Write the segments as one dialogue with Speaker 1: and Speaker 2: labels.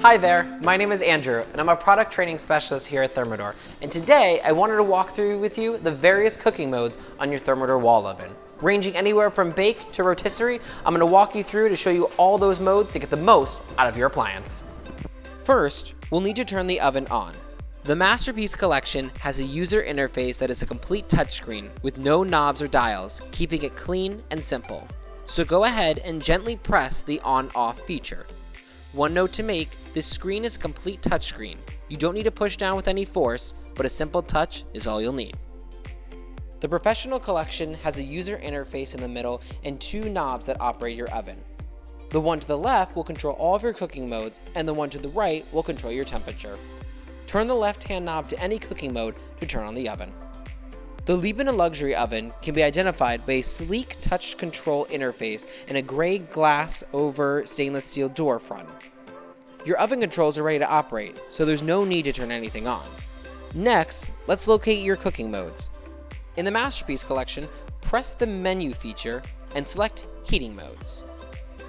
Speaker 1: Hi there, my name is Andrew, and I'm a product training specialist here at Thermador. And today, I wanted to walk through with you the various cooking modes on your Thermador wall oven. Ranging anywhere from bake to rotisserie, I'm going to walk you through to show you all those modes to get the most out of your appliance. First, we'll need to turn the oven on. The Masterpiece Collection has a user interface that is a complete touchscreen with no knobs or dials, keeping it clean and simple. So go ahead and gently press the on-off feature. One note to make, this screen is a complete touchscreen. You don't need to push down with any force, but a simple touch is all you'll need. The Professional Collection has a user interface in the middle and two knobs that operate your oven. The one to the left will control all of your cooking modes, and the one to the right will control your temperature. Turn the left-hand knob to any cooking mode to turn on the oven. The Liebherr Luxury Oven can be identified by a sleek touch control interface and a gray glass over stainless steel door front. Your oven controls are ready to operate, so there's no need to turn anything on. Next, let's locate your cooking modes. In the Masterpiece Collection, press the menu feature and select Heating Modes.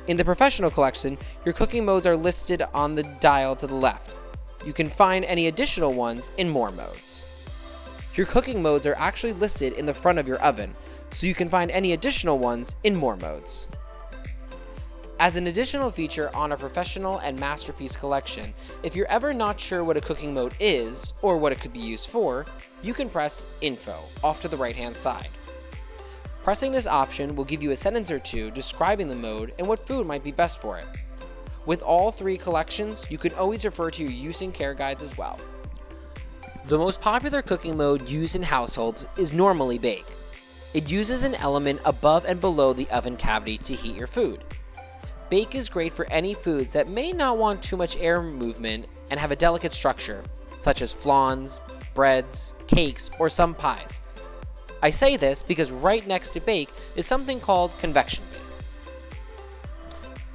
Speaker 1: In the Professional Collection, your cooking modes are listed on the dial to the left. You can find any additional ones in More Modes. Your cooking modes are actually listed in the front of your oven, so you can find any additional ones in More Modes. As an additional feature on a Professional and Masterpiece Collection, if you're ever not sure what a cooking mode is or what it could be used for, you can press Info off to the right-hand side. Pressing this option will give you a sentence or two describing the mode and what food might be best for it. With all three collections, you can always refer to your use and care guides as well. The most popular cooking mode used in households is normally bake. It uses an element above and below the oven cavity to heat your food. Bake is great for any foods that may not want too much air movement and have a delicate structure, such as flans, breads, cakes, or some pies. I say this because right next to bake is something called convection bake.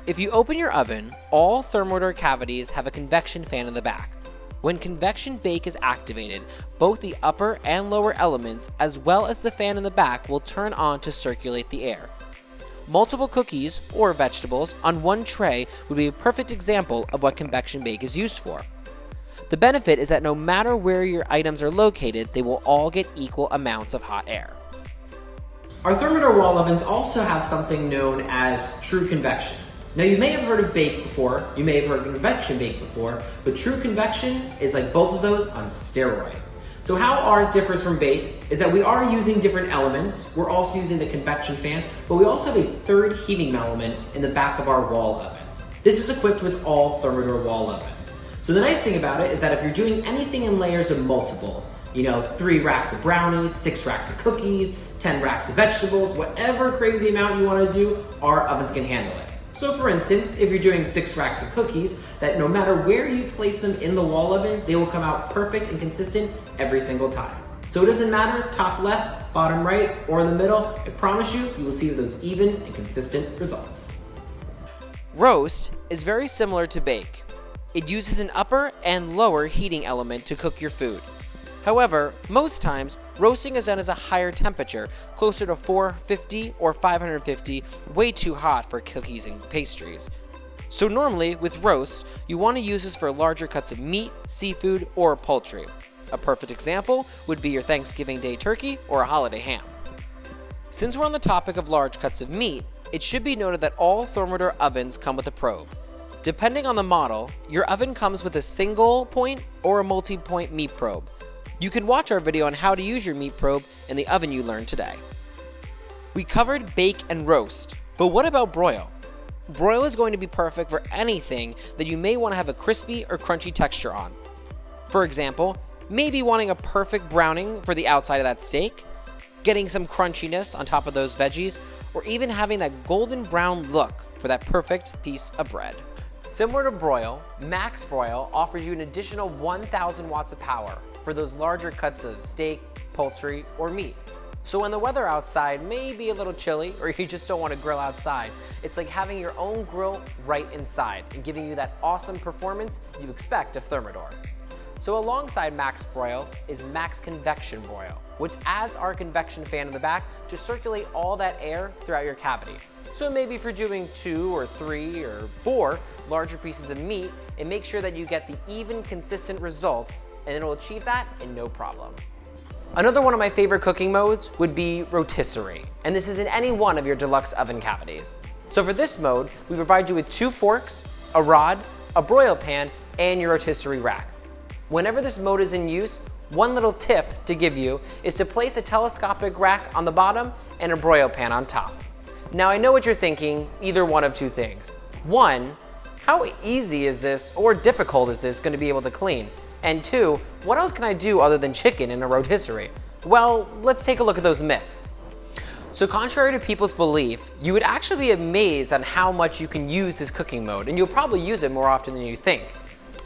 Speaker 1: If you open your oven, all Thermador cavities have a convection fan in the back. When convection bake is activated, both the upper and lower elements, as well as the fan in the back, will turn on to circulate the air. Multiple cookies or vegetables on one tray would be a perfect example of what convection bake is used for. The benefit is that no matter where your items are located, they will all get equal amounts of hot air. Our Thermador wall ovens also have something known as true convection. Now, you may have heard of bake before, you may have heard of convection bake before, but true convection is like both of those on steroids. So how ours differs from bake is that we are using different elements. We're also using the convection fan, but we also have a third heating element in the back of our wall ovens. This is equipped with all Thermador wall ovens. So the nice thing about it is that if you're doing anything in layers of multiples, 3 racks of brownies, 6 racks of cookies, 10 racks of vegetables, whatever crazy amount you want to do, our ovens can handle it. So for instance, if you're doing 6 racks of cookies, that no matter where you place them in the wall oven, they will come out perfect and consistent every single time. So it doesn't matter top left, bottom right, or in the middle, I promise you, you will see those even and consistent results. Roast is very similar to bake. It uses an upper and lower heating element to cook your food. However, most times, roasting is done at a higher temperature, closer to 450 or 550, way too hot for cookies and pastries. So normally, with roasts, you want to use this for larger cuts of meat, seafood, or poultry. A perfect example would be your Thanksgiving Day turkey or a holiday ham. Since we're on the topic of large cuts of meat, it should be noted that all Thermador ovens come with a probe. Depending on the model, your oven comes with a single point or a multi-point meat probe. You can watch our video on how to use your meat probe in the oven you learned today. We covered bake and roast, but what about broil? Broil is going to be perfect for anything that you may want to have a crispy or crunchy texture on. For example, maybe wanting a perfect browning for the outside of that steak, getting some crunchiness on top of those veggies, or even having that golden brown look for that perfect piece of bread. Similar to broil, Max Broil offers you an additional 1,000 watts of power for those larger cuts of steak, poultry, or meat. So when the weather outside may be a little chilly or you just don't want to grill outside, it's like having your own grill right inside and giving you that awesome performance you expect of Thermador. So alongside Max Broil is Max Convection Broil, which adds our convection fan in the back to circulate all that air throughout your cavity. So maybe if you're doing 2 or 3 or 4 larger pieces of meat, and make sure that you get the even, consistent results, and it'll achieve that in no problem. Another one of my favorite cooking modes would be Rotisserie, and this is in any one of your deluxe oven cavities. So for this mode, we provide you with 2 forks, a rod, a broil pan, and your rotisserie rack. Whenever this mode is in use, one little tip to give you is to place a telescopic rack on the bottom and a broil pan on top. Now I know what you're thinking, either one of 2 things. 1, how easy is this or difficult is this going to be able to clean? And 2, what else can I do other than chicken in a rotisserie? Well, let's take a look at those myths. So contrary to people's belief, you would actually be amazed on how much you can use this cooking mode, and you'll probably use it more often than you think.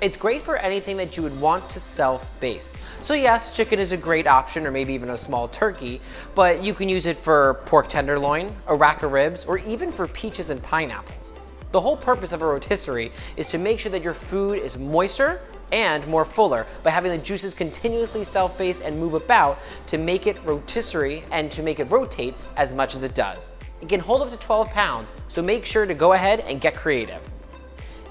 Speaker 1: It's great for anything that you would want to self-baste. So yes, chicken is a great option, or maybe even a small turkey, but you can use it for pork tenderloin, a rack of ribs, or even for peaches and pineapples. The whole purpose of a rotisserie is to make sure that your food is moister and more fuller by having the juices continuously self-baste and move about to make it rotisserie and to make it rotate as much as it does. It can hold up to 12 pounds, so make sure to go ahead and get creative.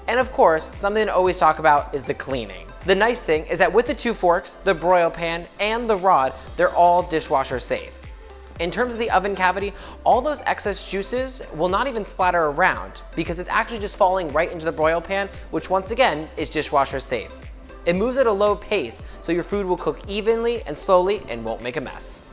Speaker 1: And of course, something to always talk about is the cleaning. The nice thing is that with the 2 forks, the broil pan, and the rod, they're all dishwasher safe. In terms of the oven cavity, all those excess juices will not even splatter around because it's actually just falling right into the broil pan, which once again is dishwasher safe. It moves at a low pace, so your food will cook evenly and slowly and won't make a mess.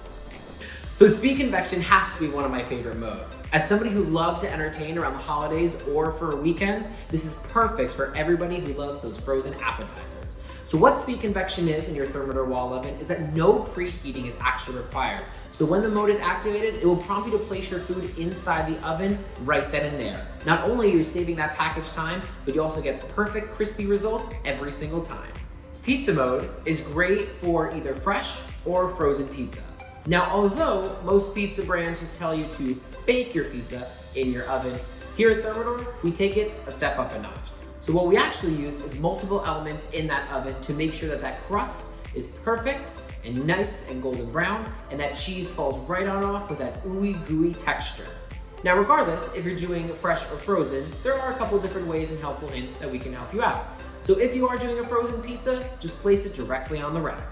Speaker 1: So speed convection has to be one of my favorite modes. As somebody who loves to entertain around the holidays or for weekends, this is perfect for everybody who loves those frozen appetizers. So what speed convection is in your Thermador wall oven is that no preheating is actually required. So when the mode is activated, it will prompt you to place your food inside the oven right then and there. Not only are you saving that package time, but you also get perfect crispy results every single time. Pizza mode is great for either fresh or frozen pizza. Now, although most pizza brands just tell you to bake your pizza in your oven, here at Thermador, we take it a step up a notch. So what we actually use is multiple elements in that oven to make sure that that crust is perfect and nice and golden brown, and that cheese falls right on off with that ooey gooey texture. Now, regardless if you're doing fresh or frozen, there are a couple different ways and helpful hints that we can help you out. So if you are doing a frozen pizza, just place it directly on the rack.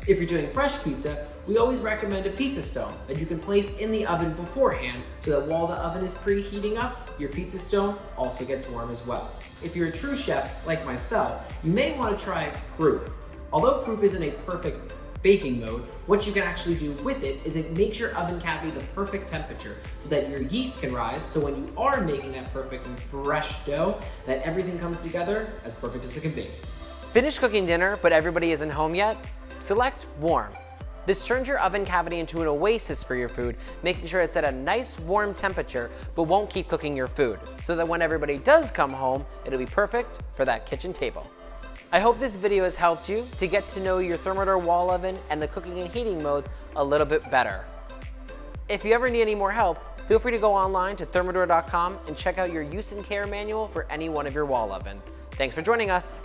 Speaker 1: If you're doing fresh pizza, we always recommend a pizza stone that you can place in the oven beforehand so that while the oven is preheating up, your pizza stone also gets warm as well. If you're a true chef like myself, you may want to try proof. Although proof isn't a perfect baking mode, what you can actually do with it is it makes your oven cavity the perfect temperature so that your yeast can rise, so when you are making that perfect and fresh dough, that everything comes together as perfect as it can be. Finished cooking dinner, but everybody isn't home yet? Select warm. This turns your oven cavity into an oasis for your food, making sure it's at a nice warm temperature, but won't keep cooking your food, so that when everybody does come home, it'll be perfect for that kitchen table. I hope this video has helped you to get to know your Thermador wall oven and the cooking and heating modes a little bit better. If you ever need any more help, feel free to go online to thermador.com and check out your use and care manual for any one of your wall ovens. Thanks for joining us.